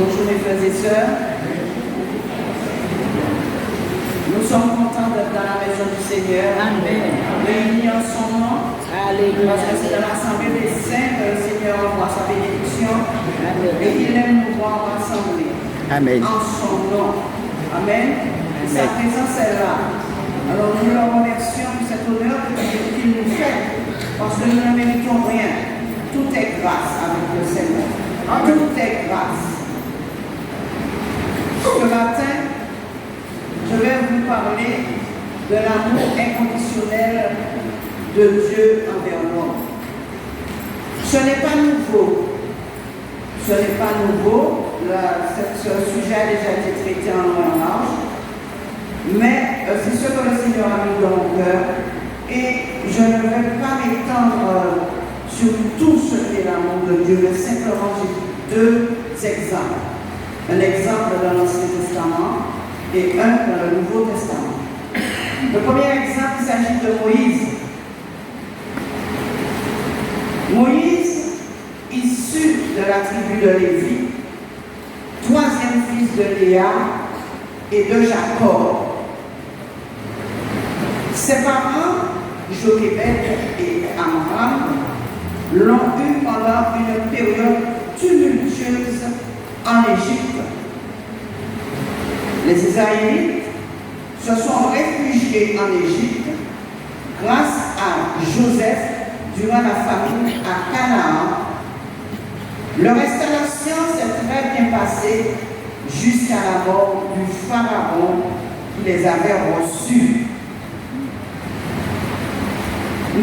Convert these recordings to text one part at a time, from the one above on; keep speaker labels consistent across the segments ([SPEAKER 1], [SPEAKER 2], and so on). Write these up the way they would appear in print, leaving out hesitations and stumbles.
[SPEAKER 1] Bonjour mes frères et sœurs. Nous sommes contents d'être dans la maison du Seigneur.
[SPEAKER 2] Amen.
[SPEAKER 1] Réunis en son nom.
[SPEAKER 2] Alléluia.
[SPEAKER 1] Parce que c'est dans l'assemblée des saints que le Seigneur envoie sa bénédiction.
[SPEAKER 2] Amen.
[SPEAKER 1] Et il aime nous voir rassemblés.
[SPEAKER 2] Amen.
[SPEAKER 1] En son nom. Amen. Et sa présence est là. Alors nous le remercions pour cet honneur qu'il nous fait. Parce que nous ne méritons rien. Tout est grâce avec le Seigneur. Tout est grâce. Ce matin, je vais vous parler de l'amour inconditionnel de Dieu envers l'homme. Ce n'est pas nouveau. Ce n'est pas nouveau. Ce sujet a déjà été traité en long et en large. Mais c'est ce que le Seigneur a mis dans mon cœur. Et je ne vais pas m'étendre sur tout ce qu'est l'amour de Dieu, mais simplement j'ai deux exemples. Un exemple dans l'Ancien Testament et un dans le Nouveau Testament. Le premier exemple, il s'agit de Moïse. Moïse, issu de la tribu de Lévi, troisième fils de Léa et de Jacob. Ses parents, Jochébed et Amram, l'ont eu pendant une période tumultueuse en Égypte. Les Israélites se sont réfugiés en Égypte grâce à Joseph durant la famine à Canaan. Leur installation s'est très bien passée jusqu'à la mort du pharaon qui les avait reçus.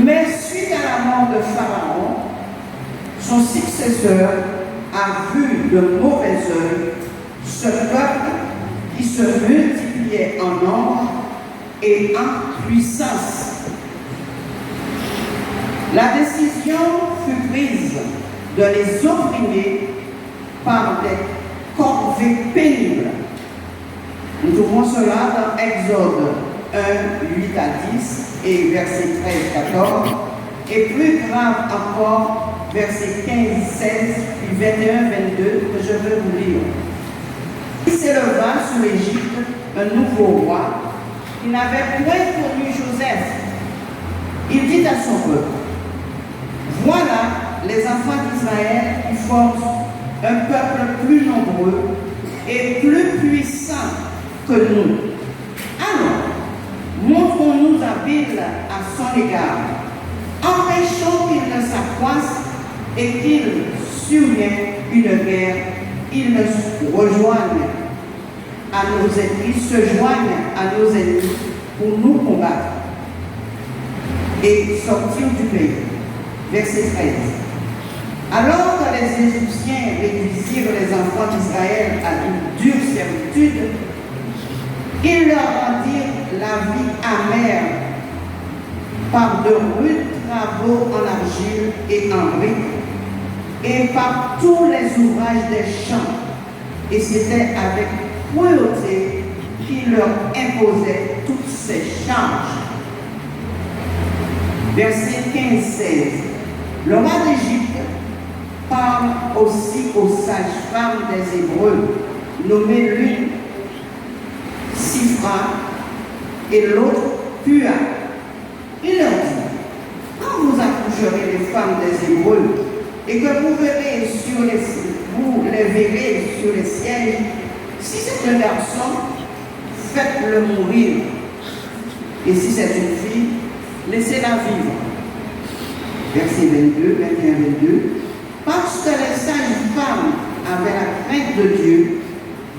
[SPEAKER 1] Mais suite à la mort de Pharaon, son successeur a vu de mauvais œil ce peuple qui se multipliait en nombre et en puissance. La décision fut prise de les opprimer par des corvées pénibles. Nous trouvons cela dans Exode 1, 8 à 10 et versets 13-14, et plus grave encore, versets 15-16, puis 21-22, que je veux vous lire. Il s'éleva sur l'Égypte un nouveau roi qui n'avait point connu Joseph. Il dit à son peuple, voilà les enfants d'Israël qui forment un peuple plus nombreux et plus puissant que nous. Alors, montrons-nous habiles à son égard. Empêchons qu'il ne s'accroisse et qu'il survienne une guerre. Il se rejoigne à nos ennemis, se joigne à nos ennemis pour nous combattre et sortir du pays. Verset 13. Alors que les Égyptiens réduisirent les enfants d'Israël à une dure servitude, ils leur rendirent la vie amère par de rudes travaux en argile et en briques et par tous les ouvrages des champs. Et c'était avec cruauté qu'ils leur imposaient toutes ces charges. Verset 15-16. Le roi d'Égypte parle aussi aux sages-femmes des Hébreux, nommées l'une Sifra et l'autre Pua. Il leur dit, quand vous accoucherez les femmes des Hébreux et que vous verrez vous les verrez sur les sièges, si c'est un garçon, faites-le mourir. Et si c'est une fille, laissez-la vivre. Verset 22, 21, 22. Parce que les sages femmes avaient la crainte de Dieu,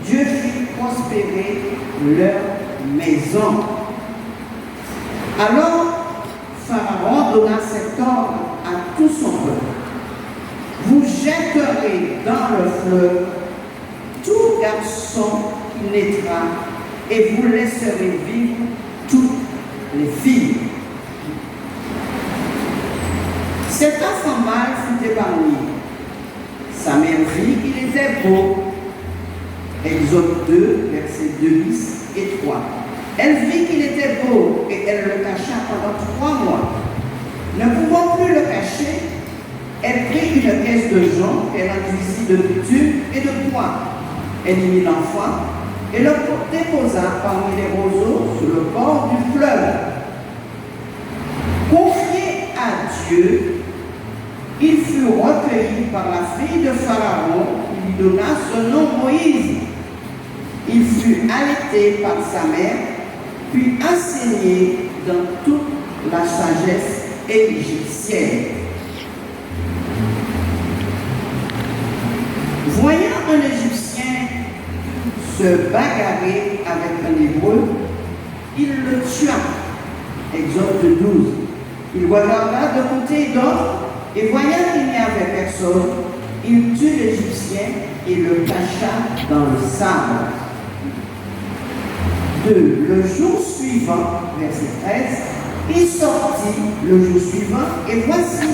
[SPEAKER 1] Dieu fit prospérer leur maison. Alors, Pharaon donna cet ordre à tout son peuple. Vous jetterez dans le fleuve tout garçon qui naîtra et vous laisserez vivre toutes les filles. Cet enfant mâle fut épargné. Sa mère vit qu'il était beau. Exode 2, versets 2 bis et 3. Elle vit qu'il était beau et elle le cacha pendant 3 mois. Ne pouvant plus le cacher, elle prit une caisse de jonc qu'elle enduisit de bitume et de bois Elle y mit l'enfant et le déposa parmi les roseaux sur le bord du fleuve. Confié à Dieu, il fut recueilli par la fille de Pharaon qui lui donna ce nom Moïse. Il fut allaité par sa mère, puis enseigné dans toute la sagesse égyptienne. Voyant un Égyptien se bagarrer avec un Hébreu, il le tua. Exode 12. Il regarda de côté et d'autre, et voyant qu'il n'y avait personne, il tue l'Égyptien et le cacha dans le sable. 2. Le jour suivant, verset 13, il sortit le jour suivant, et voici,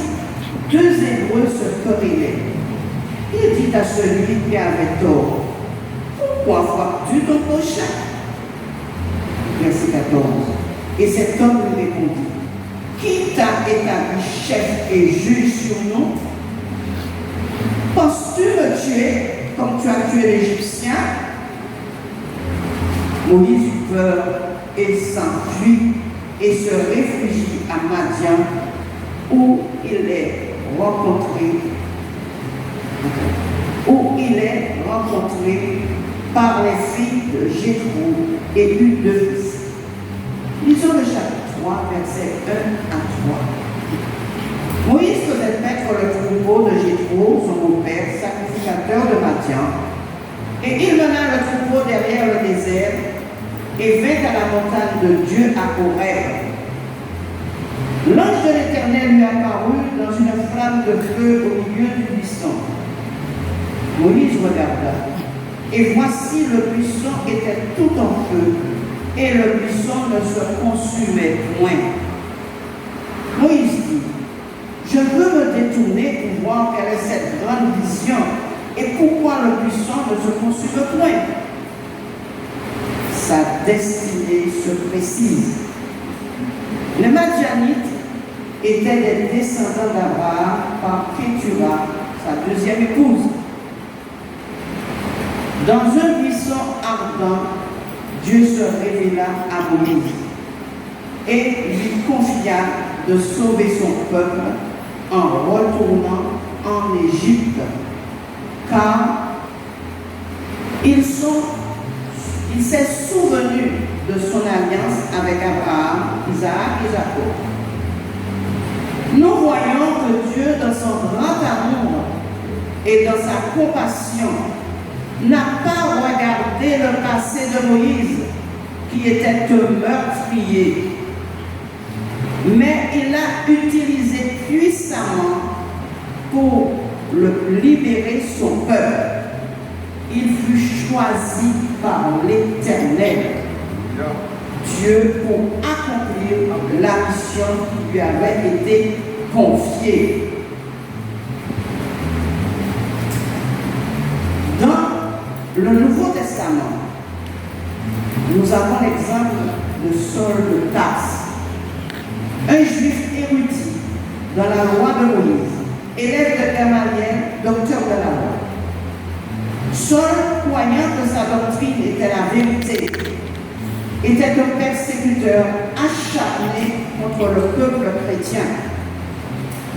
[SPEAKER 1] 2 Hébreux se querellaient. Il dit à celui qui avait tort, pourquoi frappes-tu ton prochain? Verset 14. Et cet homme lui répondit, qui t'a établi chef et juge sur nous? Penses-tu me tuer comme tu as tué l'Égyptien? Moïse eut peur et s'enfuit et se réfugie à Madian, où il est rencontré par les filles de Jéthro et eut 2 fils. Lisons le chapitre 3, versets 1 à 3. Moïse faisait paître le troupeau de Jéthro, son beau-père, sacrificateur de Madian, et il mena le troupeau derrière le désert et vint à la montagne de Dieu à Horeb. L'ange de l'Éternel lui apparut dans une flamme de feu au milieu du buisson. Moïse regarda, et voici le buisson était tout en feu, et le buisson ne se consumait point. Moïse dit, je veux me détourner pour voir quelle est cette grande vision, et pourquoi le buisson ne se consume point. Sa destinée se précise. Les Madianites étaient des descendants d'Abraham par Kétura, sa deuxième épouse. Dans un buisson ardent, Dieu se révéla à Moïse et lui confia de sauver son peuple en retournant en Égypte, car il s'est souvenu de son alliance avec Abraham, Isaac et Jacob. Nous voyons que Dieu, dans son grand amour et dans sa compassion, n'a pas regardé le passé de Moïse, qui était un meurtrier, mais il l'a utilisé puissamment pour libérer son peuple. Il fut choisi par l'Éternel, Dieu, pour accomplir la mission qui lui avait été confiée. Dans le Nouveau Testament, nous avons l'exemple de Saul de Tarse, un juif érudit dans la loi de Moïse, élève de Gamaliel, docteur de la loi. Saul, croyant que sa doctrine était la vérité, était un persécuteur acharné contre le peuple chrétien.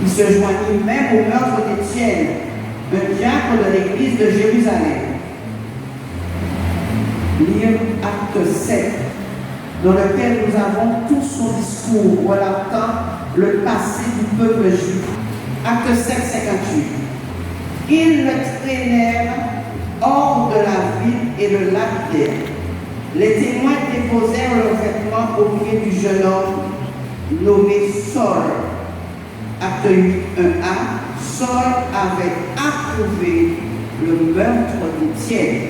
[SPEAKER 1] Il se joignit même au meurtre d'Étienne, un diacre de l'église de Jérusalem. Lire Acte 7, dans lequel nous avons tout son discours relatant le passé du peuple juif. Acte 7, 58. Ils le traînèrent hors de la ville et le lapidèrent. Les témoins déposèrent leurs vêtements au pied du jeune homme nommé Saul. Acte 8, 1a. Saul avait approuvé le meurtre d'Étienne.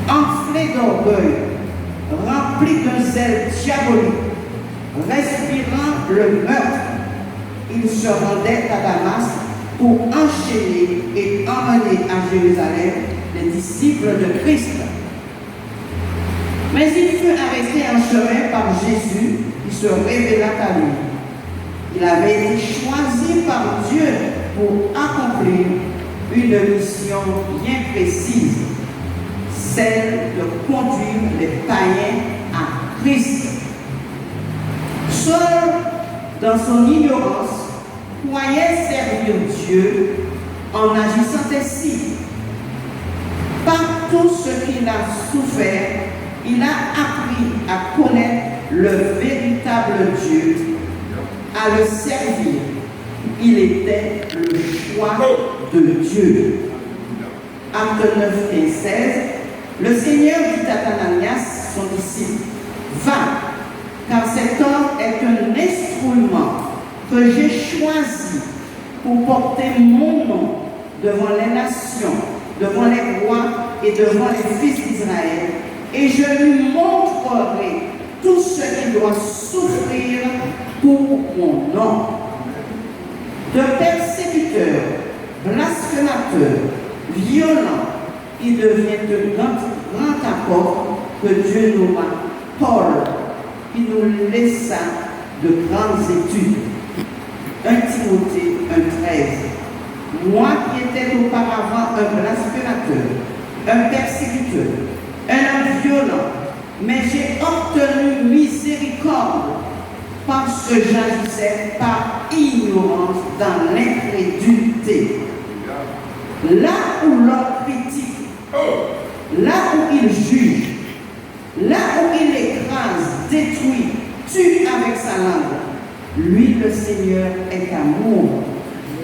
[SPEAKER 1] Enflé d'orgueil, rempli d'un zèle diabolique, respirant le meurtre, il se rendait à Damas pour enchaîner et emmener à Jérusalem les disciples de Christ. Mais il fut arrêté en chemin par Jésus qui se révéla à lui. Il avait été choisi par Dieu pour accomplir une mission bien précise. celle de conduire les païens à Christ. Saul, dans son ignorance, croyait servir Dieu en agissant ainsi. Par tout ce qu'il a souffert, il a appris à connaître le véritable Dieu, à le servir. Il était le choix de Dieu. Acte 9, 15, 16. Le Seigneur dit à Ananias, son disciple, va, car cet homme est un instrument que j'ai choisi pour porter mon nom devant les nations, devant les rois et devant les fils d'Israël, et je lui montrerai tout ce qu'il doit souffrir pour mon nom. De persécuteur, blasphémateur, violent, il devient de grand apôtre que Dieu nomma Paul, qui nous laissa de grandes études. 1 Timothée 1,13. Moi qui étais auparavant un blasphémateur, un persécuteur, un homme violent, mais j'ai obtenu miséricorde parce que j'agissais par ignorance dans l'incrédulité. Là où l'homme critique, là où il juge, là où il écrase, détruit, tue avec sa langue, lui, le Seigneur, est amour,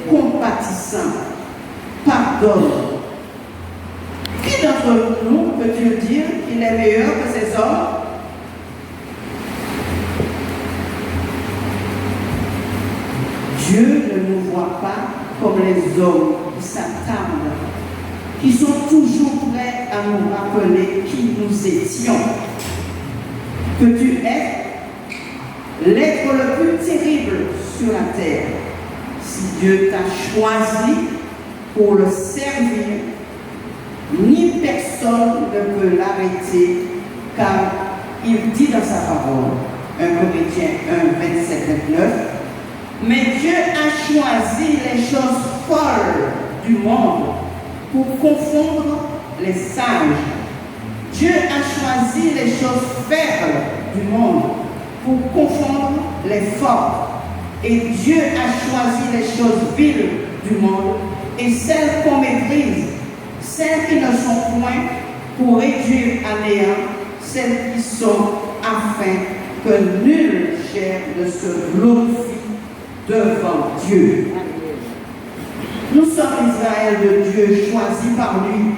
[SPEAKER 1] compatissant, pardonne. Qui d'entre nous peut-il dire qu'il est meilleur que ces hommes? Dieu ne nous voit pas comme les hommes qui s'attardent, qui sont toujours prêts à nous rappeler qui nous étions. Que tu es l'être le plus terrible sur la terre. Si Dieu t'a choisi pour le servir, ni personne ne peut l'arrêter, car il dit dans sa parole, 1 Corinthiens 1, 27, 29, mais Dieu a choisi les choses folles du monde pour confondre les sages. Dieu a choisi les choses faibles du monde pour confondre les forts. Et Dieu a choisi les choses viles du monde et celles qu'on méprise, celles qui ne sont point pour réduire à néant, celles qui sont afin que nulle chair ne se glorifie devant Dieu. Nous sommes Israël de Dieu, choisi par lui.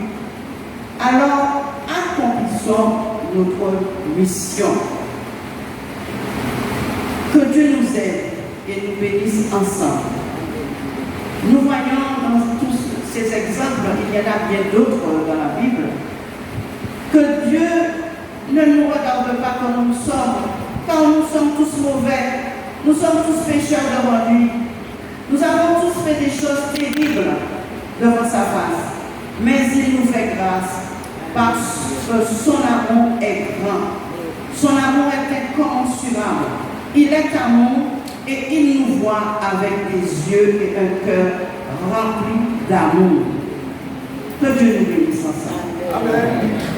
[SPEAKER 1] Alors, accomplissons notre mission. Que Dieu nous aide et nous bénisse ensemble. Nous voyons dans tous ces exemples, il y en a bien d'autres dans la Bible, que Dieu ne nous regarde pas comme nous sommes, car nous sommes tous mauvais, nous sommes tous pécheurs devant lui. Nous avons tous fait des choses terribles devant sa face, mais il nous fait grâce parce que son amour est grand. Son amour est incommensurable. Il est amour et il nous voit avec des yeux et un cœur rempli d'amour. Que Dieu nous bénisse ensemble. Amen.